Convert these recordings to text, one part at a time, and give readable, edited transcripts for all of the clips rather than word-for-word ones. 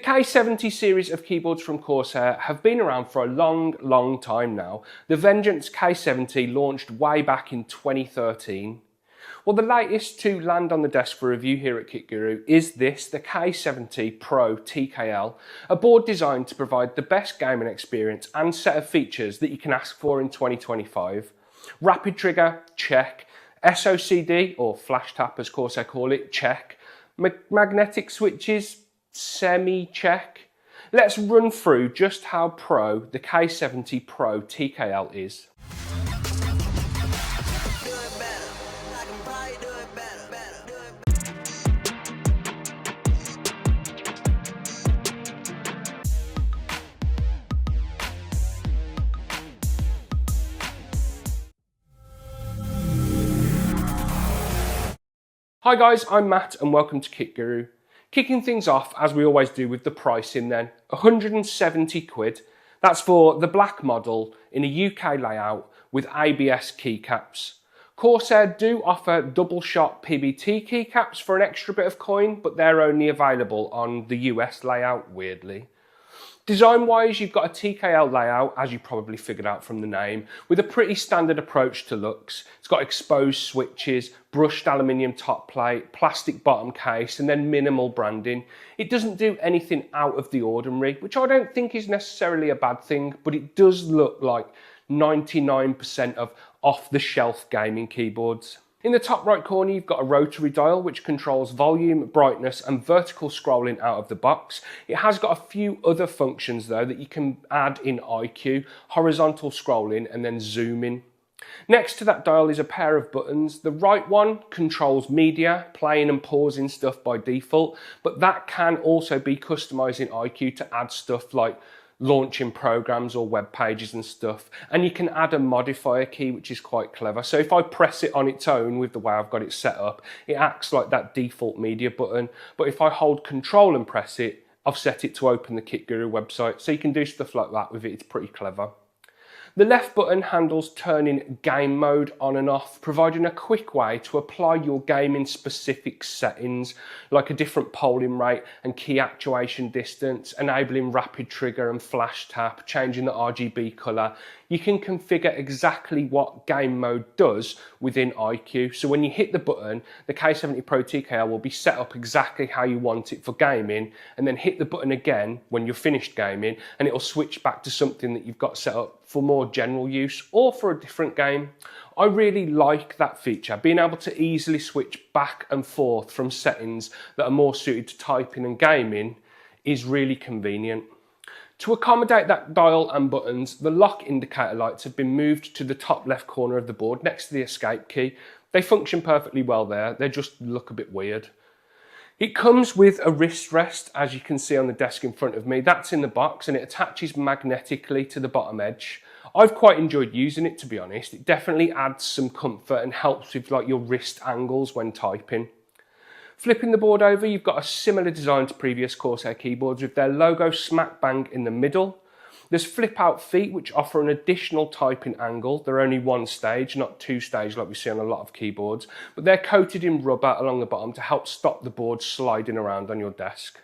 K70 series of keyboards from Corsair have been around for a long time now. The Vengeance K70 launched way back in 2013. Well, the latest to land on the desk for review here at Kit Guru is this, the K70 Pro TKL, a board designed to provide the best gaming experience and set of features that you can ask for in 2025. Rapid trigger, check. SOCD, or FlashTap as Corsair call it, check. Magnetic switches, semi-check. Let's run through just how pro the K70 Pro TKL is. Hi guys, I'm Matt and welcome to Kit Guru. Kicking things off as we always do with the pricing then, 170 quid. That's for the black model in a UK layout with ABS keycaps. Corsair do offer double shot PBT keycaps for an extra bit of coin, but they're only available on the US layout, weirdly. Design wise, you've got a TKL layout, as you probably figured out from the name, with a pretty standard approach to looks. It's got exposed switches, brushed aluminium top plate, plastic bottom case, and then minimal branding. It doesn't do anything out of the ordinary, which I don't think is necessarily a bad thing, but it does look like 99% of off-the-shelf gaming keyboards. In the top right corner, you've got a Rotary Dial, which controls volume, brightness, and vertical scrolling out of the box. It has got a few other functions though that you can add in iCUE, horizontal scrolling, and then zooming. Next to that dial is a pair of buttons. The right one controls media, playing and pausing stuff by default, but that can also be customized in iCUE to add stuff like launching programs or web pages and stuff, and you can add a modifier key, which is quite clever. So if I press it on its own with the way I've got it set up, it acts like that default media button, but if I hold control and press it, I've set it to open the Kit Guru website, so you can do stuff like that with it. It's pretty clever. The left button handles turning game mode on and off, providing a quick way to apply your gaming specific settings, like a different polling rate and key actuation distance, enabling rapid trigger and flash tap, changing the RGB colour. You can configure exactly what game mode does within iCUE. So when you hit the button, the K70 Pro TKL will be set up exactly how you want it for gaming, and then hit the button again when you're finished gaming, and it'll switch back to something that you've got set up for more general use or for a different game. I really like that feature, being able to easily switch back and forth from settings that are more suited to typing and gaming is really convenient. To accommodate that dial and buttons, the lock indicator lights have been moved to the top left corner of the board next to the escape key. They function perfectly well there, they just look a bit weird. It comes with a wrist rest, as you can see on the desk in front of me. That's in the box and it attaches magnetically to the bottom edge. I've quite enjoyed using it, to be honest. It definitely adds some comfort and helps with like your wrist angles when typing. Flipping the board over, you've got a similar design to previous Corsair keyboards with their logo smack bang in the middle. There's flip out feet which offer an additional typing angle. They're only one stage, not two stage like we see on a lot of keyboards, but they're coated in rubber along the bottom to help stop the board sliding around on your desk.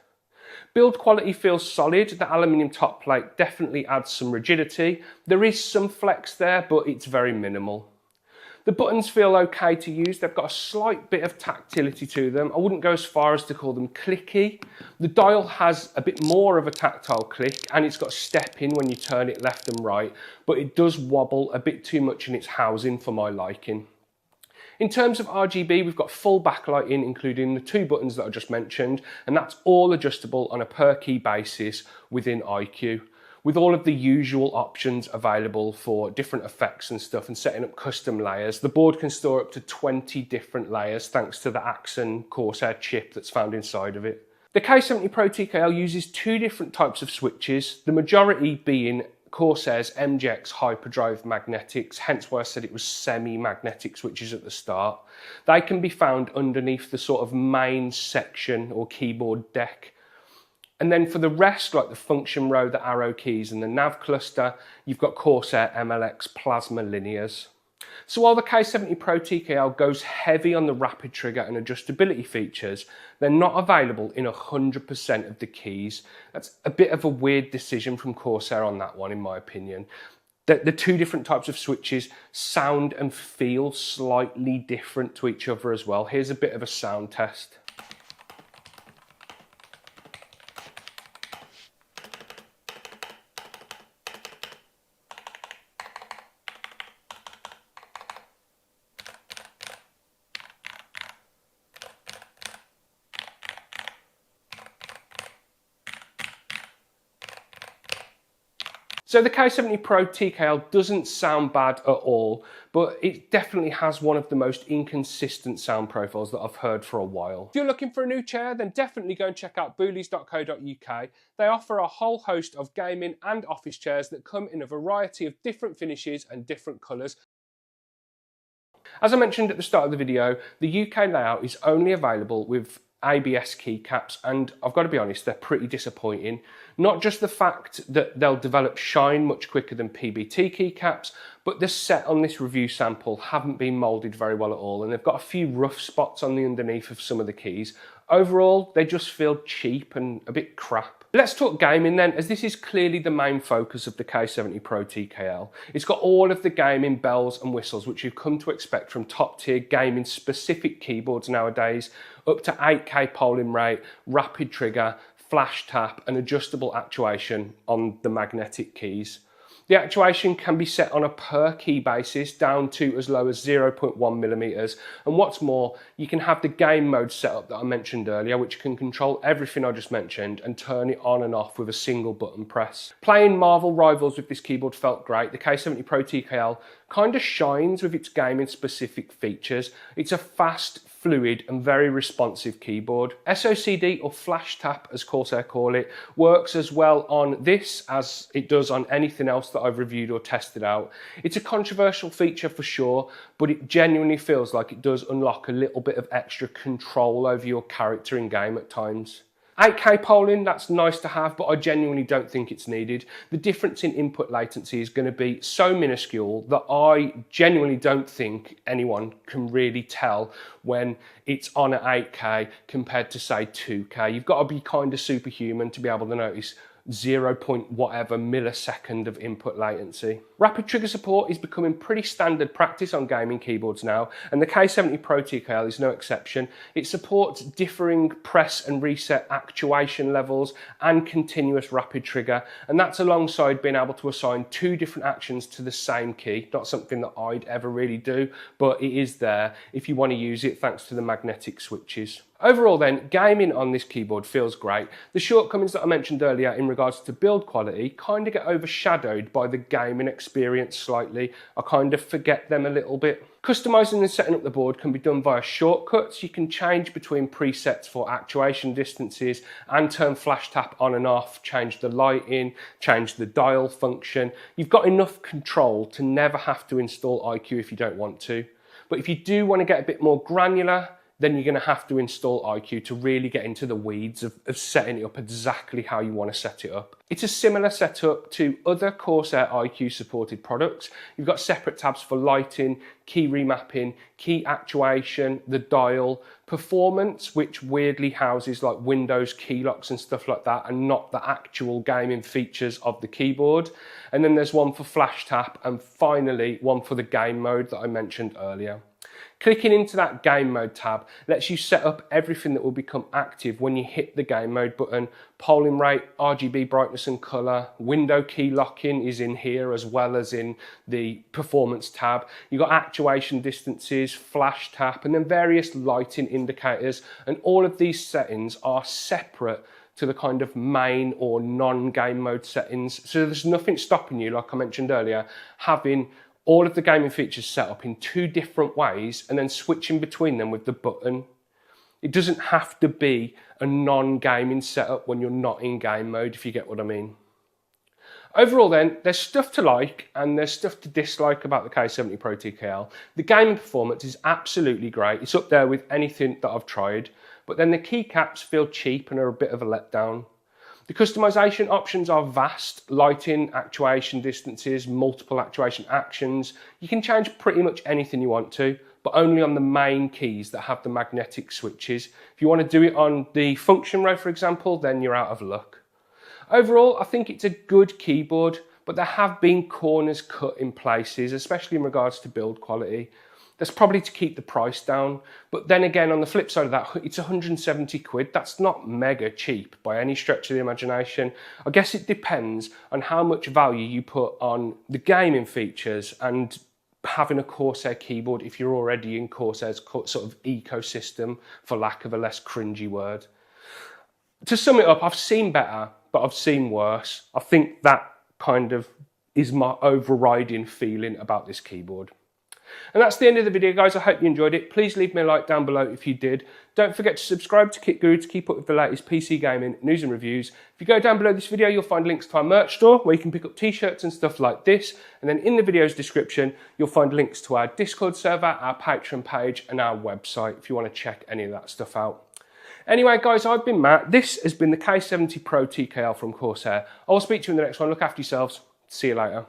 Build quality feels solid. The aluminium top plate definitely adds some rigidity. There is some flex there, but it's very minimal. The buttons feel okay to use. They've got a slight bit of tactility to them. I wouldn't go as far as to call them clicky. The dial has a bit more of a tactile click, and it's got step in when you turn it left and right, but it does wobble a bit too much in its housing for my liking. In terms of RGB, we've got full backlighting, including the two buttons that I just mentioned, and that's all adjustable on a per key basis within iCUE, with all of the usual options available for different effects and stuff and setting up custom layers. The board can store up to 20 different layers thanks to the Axon Corsair chip that's found inside of it. The K70 Pro TKL uses two different types of switches, the majority being Corsair's MGX hyperdrive magnetics, hence why I said it was semi-magnetic switches at the start. They can be found underneath the sort of main section or keyboard deck. And then for the rest, like the function row, the arrow keys and the nav cluster, you've got Corsair MLX plasma linears. So while the K70 Pro TKL goes heavy on the rapid trigger and adjustability features, they're not available in 100% of the keys. That's a bit of a weird decision from Corsair on that one, in my opinion. The two different types of switches sound and feel slightly different to each other as well. Here's a bit of a sound test. So the K70 Pro TKL doesn't sound bad at all, but it definitely has one of the most inconsistent sound profiles that I've heard for a while. If you're looking for a new chair, then definitely go and check out boolies.co.uk. They offer a whole host of gaming and office chairs that come in a variety of different finishes and different colours. As I mentioned at the start of the video, the UK layout is only available with ABS keycaps, and I've got to be honest, they're pretty disappointing. Not just the fact that they'll develop shine much quicker than PBT keycaps, but the set on this review sample haven't been moulded very well at all, and they've got a few rough spots on the underneath of some of the keys. Overall, they just feel cheap and a bit crap. Let's talk gaming then, as this is clearly the main focus of the K70 Pro TKL. It's got all of the gaming bells and whistles which you've come to expect from top tier gaming specific keyboards nowadays, up to 8K polling rate, rapid trigger, FlashTap and adjustable actuation on the magnetic keys. The actuation can be set on a per key basis down to as low as 0.1mm, and what's more, you can have the game mode setup that I mentioned earlier, which can control everything I just mentioned and turn it on and off with a single button press. Playing Marvel Rivals with this keyboard felt great. The K70 Pro TKL kind of shines with its gaming specific features. It's a fast, fluid and very responsive keyboard. SOCD, or FlashTap as Corsair call it, works as well on this as it does on anything else that I've reviewed or tested out. It's a controversial feature for sure, but it genuinely feels like it does unlock a little bit of extra control over your character in game at times. 8K polling, that's nice to have, but I genuinely don't think it's needed. The difference in input latency is going to be so minuscule that I genuinely don't think anyone can really tell when it's on at 8K compared to say 2K. You've got to be kind of superhuman to be able to notice 0. whatever millisecond of input latency. Rapid trigger support is becoming pretty standard practice on gaming keyboards now, and the K70 Pro TKL is no exception. It supports differing press and reset actuation levels and continuous rapid trigger, and that's alongside being able to assign 2 different actions to the same key. Not something that I'd ever really do, but it is there if you want to use it thanks to the magnetic switches. Overall then, gaming on this keyboard feels great. The shortcomings that I mentioned earlier in regards to build quality kind of get overshadowed by the gaming experience slightly. I kind of forget them a little bit. Customizing and setting up the board can be done via shortcuts. You can change between presets for actuation distances and turn FlashTap on and off, change the lighting, change the dial function. You've got enough control to never have to install iCUE if you don't want to. But if you do want to get a bit more granular, then you're going to have to install iCUE to really get into the weeds of setting it up exactly how you want to set it up. It's a similar setup to other Corsair iCUE supported products. You've got separate tabs for lighting, key remapping, key actuation, the dial, performance, which weirdly houses like Windows key locks and stuff like that, and not the actual gaming features of the keyboard. And then there's one for FlashTap, and finally one for the game mode that I mentioned earlier. Clicking into that game mode tab lets you set up everything that will become active when you hit the game mode button. Polling rate, RGB brightness and color, window key locking is in here as well as in the performance tab. You've got actuation distances, flash tap, and then various lighting indicators. And all of these settings are separate to the kind of main or non-game mode settings. So there's nothing stopping you, like I mentioned earlier, having all of the gaming features set up in 2 different ways and then switching between them with the button. It doesn't have to be a non-gaming setup when you're not in game mode, if you get what I mean. Overall then, there's stuff to like and there's stuff to dislike about the K70 Pro TKL. The gaming performance is absolutely great. It's up there with anything that I've tried, but then the keycaps feel cheap and are a bit of a letdown. The customization options are vast: lighting, actuation distances, multiple actuation actions. You can change pretty much anything you want to, but only on the main keys that have the magnetic switches. If you want to do it on the function row, for example, then you're out of luck. Overall, I think it's a good keyboard, but there have been corners cut in places, especially in regards to build quality. That's probably to keep the price down. But then again, on the flip side of that, it's 170 quid. That's not mega cheap by any stretch of the imagination. I guess it depends on how much value you put on the gaming features and having a Corsair keyboard if you're already in Corsair's sort of ecosystem, for lack of a less cringy word. To sum it up, I've seen better, but I've seen worse. I think that kind of is my overriding feeling about this keyboard. And that's the end of the video, guys. I hope you enjoyed it. Please leave me a like down below if you did. Don't forget to subscribe to Kit Guru to keep up with the latest PC gaming news and reviews. If you go down below this video, you'll find links to our merch store where you can pick up t-shirts and stuff like this. And then in the video's description, you'll find links to our Discord server, our Patreon page, and our website if you want to check any of that stuff out. Anyway, guys, I've been Matt. This has been the K70 Pro TKL from Corsair. I'll speak to you in the next one. Look after yourselves. See you later.